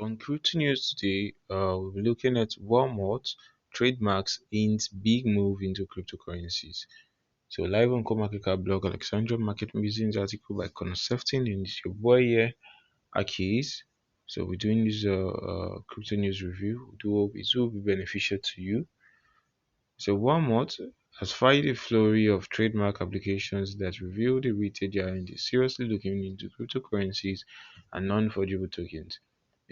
On crypto news today, we'll be looking at Walmart, Trademarks hints big move into cryptocurrencies. So live on CoinMarketCap blog, Alexandria Market Musings article by Concepting, and it's your boy here, Akahilz. So we're doing this crypto news review. We do hope it will be beneficial to you. So Walmart has filed a flurry of trademark applications that reveal the retail giant is seriously looking into cryptocurrencies and non-fungible tokens.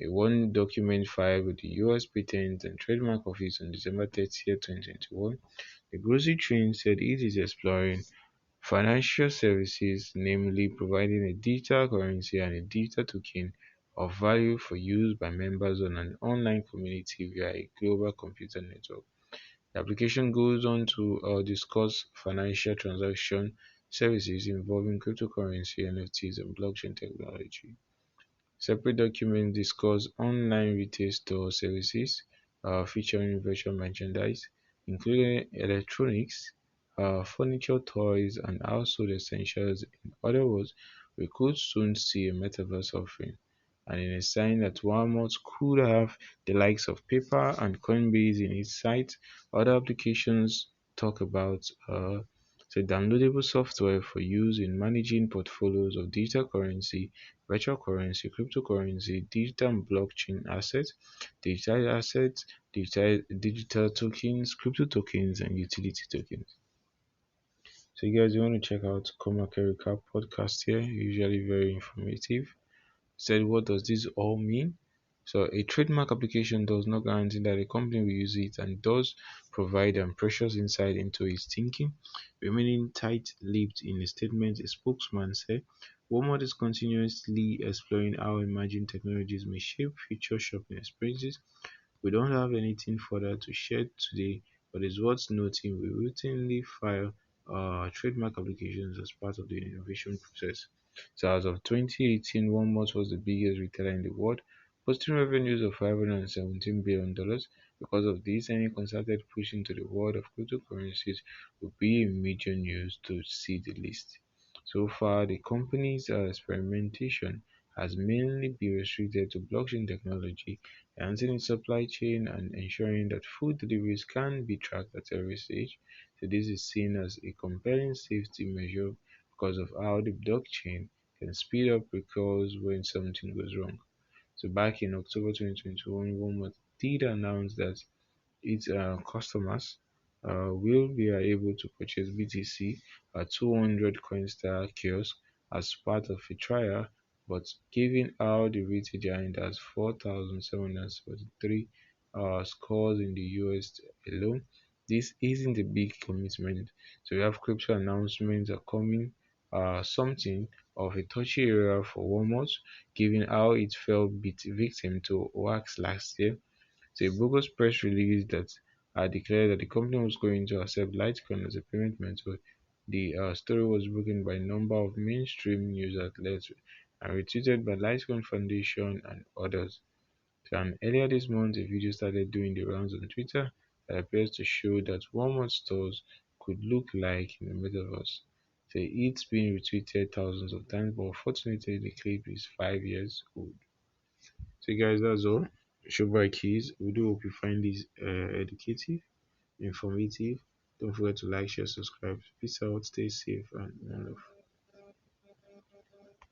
A one document filed with the US Patent and Trademark Office on December 30th, 2021, the grocery chain said it is exploring financial services, namely providing a digital currency and a digital token of value for use by members on an online community via a global computer network. The application goes on to discuss financial transaction services involving cryptocurrency, NFTs, and blockchain technology. Separate documents discuss online retail store services featuring virtual merchandise, including electronics, furniture, toys, and household essentials. In other words, we could soon see a metaverse offering, and in a sign that Walmart could have the likes of PayPal and Coinbase in its site. Other applications talk about downloadable software for use in managing portfolios of digital currency, virtual currency, cryptocurrency, digital and blockchain assets, digital tokens, crypto tokens, and utility tokens. So you guys, you want to check out CoinMarketCap podcast here, usually very informative. Said, what does this all mean? So a trademark application does not guarantee that a company will use it and does provide precious insight into its thinking. Remaining tight-lipped in a statement, a spokesman said, Walmart is continuously exploring how emerging technologies may shape future shopping experiences. We don't have anything further to share today, but it's worth noting we routinely file trademark applications as part of the innovation process. So as of 2018, Walmart was the biggest retailer in the world, posting revenues of $517 billion. Because of this, any concerted push into the world of cryptocurrencies would be a major news to see the list. So far, the company's experimentation has mainly been restricted to blockchain technology, enhancing its supply chain and ensuring that food deliveries can be tracked at every stage. So this is seen as a compelling safety measure because of how the blockchain can speed up recalls when something goes wrong. So back in October 2021, Walmart did announce that its customers will be able to purchase BTC at 200 Coinstar kiosk as part of a trial, but given how the retail giant has 4,773 scores in the US alone, this isn't a big commitment. So we have crypto announcements are coming, something of a touchy area for Walmart, given how it fell victim to wax last year. So a bogus press release that declared that the company was going to accept Litecoin as a payment method. The story was broken by a number of mainstream news outlets and retweeted by Litecoin Foundation and others. So, and earlier this month, a video started doing the rounds on Twitter that appears to show that Walmart stores could look like in the metaverse. So it's been retweeted thousands of times, but unfortunately the clip is 5 years old. So guys, that's all. Showboy Keys. We do hope you find this educative, informative. Don't forget to like, share, subscribe. Peace out, stay safe, and one love.